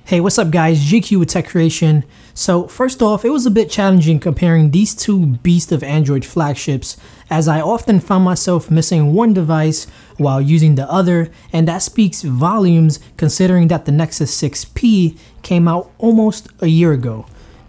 Hey, what's up guys, GQ with Tech Creation. So first off, it was a bit challenging comparing these two beasts of Android flagships, as I often found myself missing one device while using the other, and that speaks volumes considering that the Nexus 6P came out almost a year ago.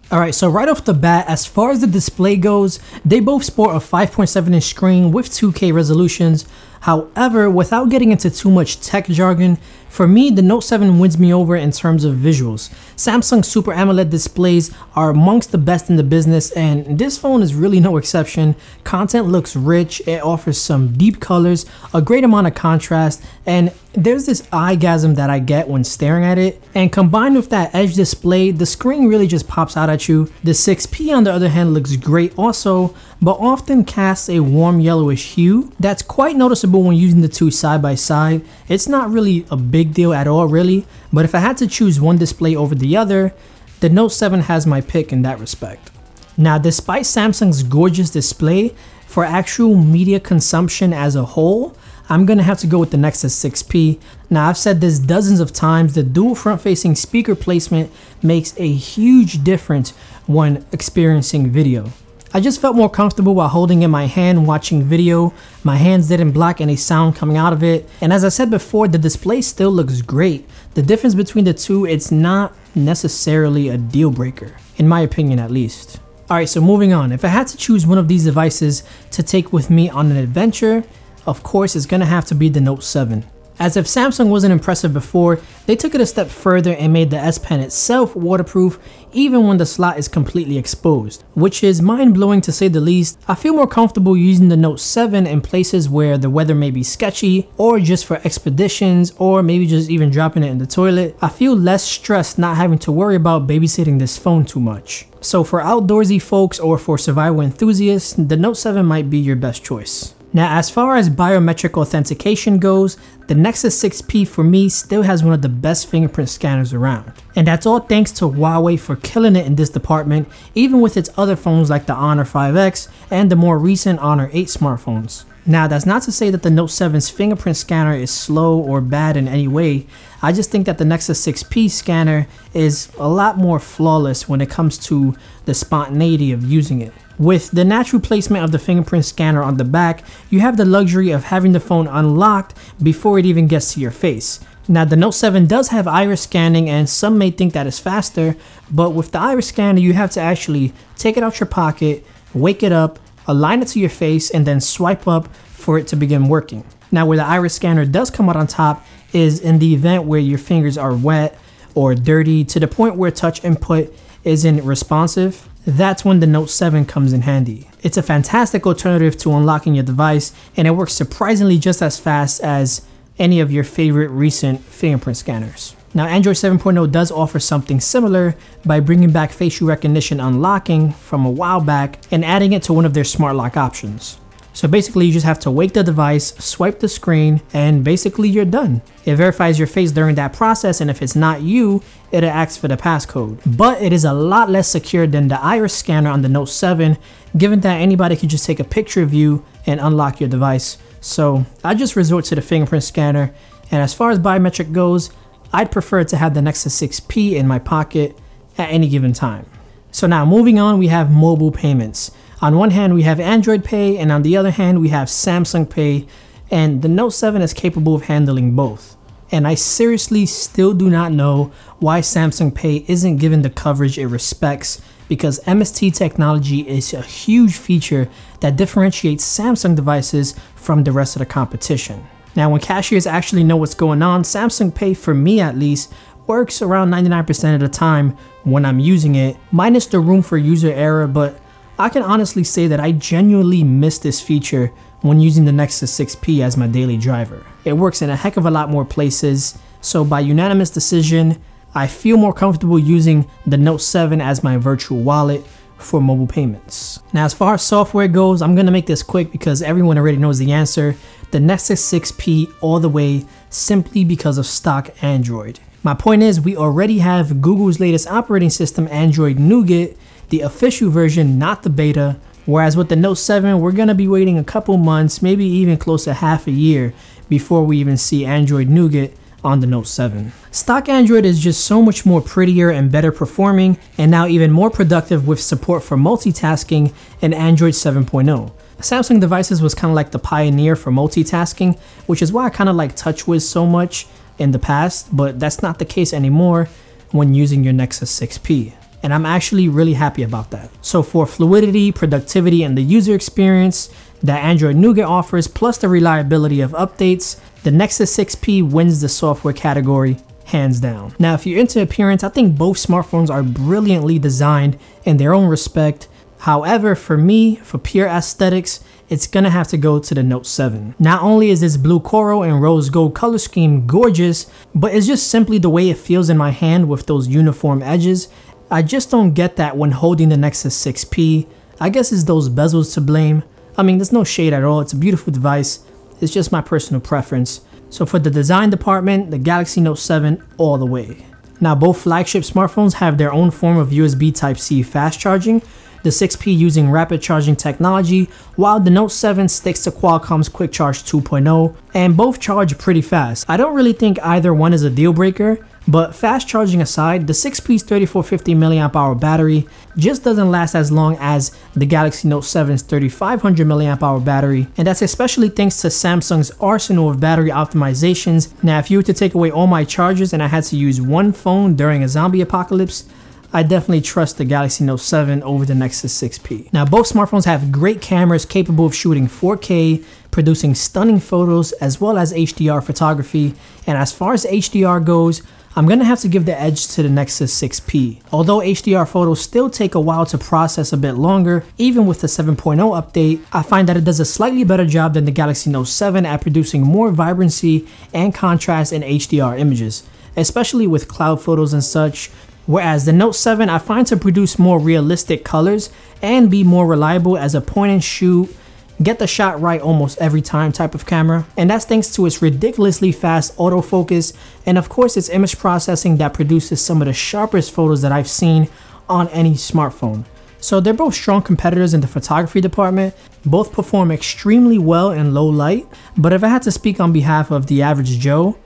Alright, so right off the bat, as far as the display goes, they both sport a 5.7-inch screen with 2K resolutions. However, without getting into too much tech jargon, for me, the Note 7 wins me over in terms of visuals. Samsung Super AMOLED displays are amongst the best in the business, and this phone is really no exception. Content looks rich, it offers some deep colors, a great amount of contrast, and there's this eyegasm that I get when staring at it. And combined with that edge display, the screen really just pops out at you. The 6P on the other hand looks great also, but often casts a warm yellowish hue that's quite noticeable when using the two side by side. It's not really a big deal at all really, but if I had to choose one display over the other, the Note 7 has my pick in that respect. Now, despite Samsung's gorgeous display, for actual media consumption as a whole, I'm gonna have to go with the Nexus 6P. Now, I've said this dozens of times, the dual front-facing speaker placement makes a huge difference when experiencing video. I just felt more comfortable while holding in my hand watching video. My hands didn't block any sound coming out of it. And as I said before, the display still looks great. The difference between the two, it's not necessarily a deal breaker, in my opinion at least. Alright, so moving on. If I had to choose one of these devices to take with me on an adventure, of course it's gonna have to be the Note 7. As if Samsung wasn't impressive before, they took it a step further and made the S Pen itself waterproof even when the slot is completely exposed, which is mind-blowing to say the least. I feel more comfortable using the Note 7 in places where the weather may be sketchy, or just for expeditions, or maybe just even dropping it in the toilet. I feel less stressed not having to worry about babysitting this phone too much. So for outdoorsy folks or for survival enthusiasts, the Note 7 might be your best choice. Now, as far as biometric authentication goes, the Nexus 6P for me still has one of the best fingerprint scanners around. And that's all thanks to Huawei for killing it in this department, even with its other phones like the Honor 5X and the more recent Honor 8 smartphones. Now, that's not to say that the Note 7's fingerprint scanner is slow or bad in any way. I just think that the Nexus 6P scanner is a lot more flawless when it comes to the spontaneity of using it. With the natural placement of the fingerprint scanner on the back, you have the luxury of having the phone unlocked before it even gets to your face. Now, the Note 7 does have iris scanning, and some may think that is faster, but with the iris scanner you have to actually take it out your pocket, wake it up, align it to your face, and then swipe up for it to begin working. Now, where the iris scanner does come out on top is in the event where your fingers are wet or dirty to the point where touch input isn't responsive. That's when the Note 7 comes in handy. It's a fantastic alternative to unlocking your device, and it works surprisingly just as fast as any of your favorite recent fingerprint scanners. Now, Android 7.0 does offer something similar by bringing back facial recognition unlocking from a while back and adding it to one of their smart lock options. So basically you just have to wake the device, swipe the screen, and basically you're done. It verifies your face during that process, and if it's not you, it'll ask for the passcode. But it is a lot less secure than the iris scanner on the Note 7, given that anybody can just take a picture of you and unlock your device. So I just resort to the fingerprint scanner, and as far as biometric goes, I'd prefer to have the Nexus 6P in my pocket at any given time. So now moving on, we have mobile payments. On one hand we have Android Pay, and on the other hand we have Samsung Pay, and the Note 7 is capable of handling both. And I seriously still do not know why Samsung Pay isn't given the coverage it respects, because MST technology is a huge feature that differentiates Samsung devices from the rest of the competition. Now, when cashiers actually know what's going on, Samsung Pay, for me at least, works around 99% of the time when I'm using it, minus the room for user error, but I can honestly say that I genuinely miss this feature when using the Nexus 6P as my daily driver. It works in a heck of a lot more places, so by unanimous decision, I feel more comfortable using the Note 7 as my virtual wallet for mobile payments. Now, as far as software goes, I'm gonna make this quick because everyone already knows the answer. The Nexus 6P all the way, simply because of stock Android. My point is, we already have Google's latest operating system, Android Nougat, the official version, not the beta, whereas with the Note 7, we're gonna be waiting a couple months, maybe even close to half a year before we even see Android Nougat on the Note 7. Stock Android is just so much more prettier and better performing, and now even more productive with support for multitasking in Android 7.0. Samsung devices was kind of like the pioneer for multitasking, which is why I kind of like TouchWiz so much in the past, but that's not the case anymore when using your Nexus 6P. And I'm actually really happy about that. So for fluidity, productivity, and the user experience that Android Nougat offers, plus the reliability of updates, the Nexus 6P wins the software category hands down. Now, if you're into appearance, I think both smartphones are brilliantly designed in their own respect. However, for me, for pure aesthetics, it's gonna have to go to the Note 7. Not only is this blue coral and rose gold color scheme gorgeous, but it's just simply the way it feels in my hand with those uniform edges. I just don't get that when holding the Nexus 6P. I guess it's those bezels to blame. I mean, there's no shade at all. It's a beautiful device. It's just my personal preference. So for the design department, the Galaxy Note 7 all the way. Now, both flagship smartphones have their own form of USB Type-C fast charging, the 6P using rapid charging technology, while the Note 7 sticks to Qualcomm's Quick Charge 2.0, and both charge pretty fast. I don't really think either one is a deal breaker, but fast charging aside, the 6P's 3450 mAh battery just doesn't last as long as the Galaxy Note 7's 3500 mAh battery, and that's especially thanks to Samsung's arsenal of battery optimizations. Now, if you were to take away all my chargers and I had to use one phone during a zombie apocalypse, I definitely trust the Galaxy Note 7 over the Nexus 6P. Now, both smartphones have great cameras capable of shooting 4K, producing stunning photos, as well as HDR photography. And as far as HDR goes, I'm gonna have to give the edge to the Nexus 6P. Although HDR photos still take a while to process a bit longer, even with the 7.0 update, I find that it does a slightly better job than the Galaxy Note 7 at producing more vibrancy and contrast in HDR images, especially with cloud photos and such. Whereas the Note 7 I find to produce more realistic colors and be more reliable as a point and shoot, get the shot right almost every time type of camera, and that's thanks to its ridiculously fast autofocus and of course its image processing that produces some of the sharpest photos that I've seen on any smartphone. So they're both strong competitors in the photography department, both perform extremely well in low light, but if I had to speak on behalf of the average Joe,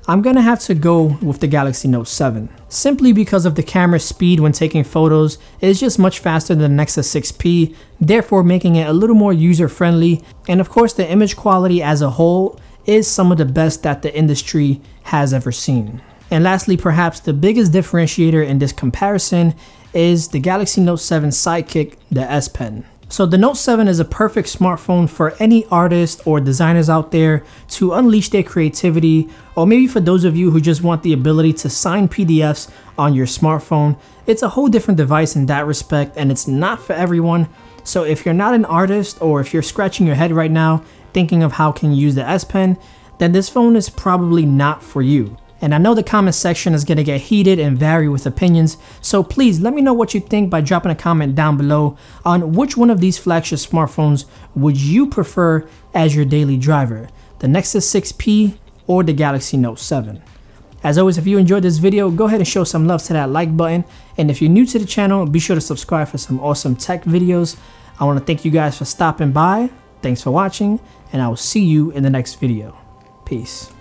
I'm gonna have to go with the Galaxy Note 7. Simply because of the camera speed when taking photos is just much faster than the Nexus 6P, therefore making it a little more user-friendly, and of course the image quality as a whole is some of the best that the industry has ever seen. And lastly, perhaps the biggest differentiator in this comparison is the Galaxy Note 7 sidekick, the S Pen. So the Note 7 is a perfect smartphone for any artist or designers out there to unleash their creativity, or maybe for those of you who just want the ability to sign PDFs on your smartphone. It's a whole different device in that respect, and it's not for everyone. So if you're not an artist, or if you're scratching your head right now thinking of how can you use the S Pen, then this phone is probably not for you. And I know the comment section is going to get heated and vary with opinions, so please let me know what you think by dropping a comment down below on which one of these flagship smartphones would you prefer as your daily driver, the Nexus 6P or the Galaxy Note 7. As always, if you enjoyed this video, go ahead and show some love to that like button, and if you're new to the channel, be sure to subscribe for some awesome tech videos. I want to thank you guys for stopping by, thanks for watching, and I will see you in the next video. Peace.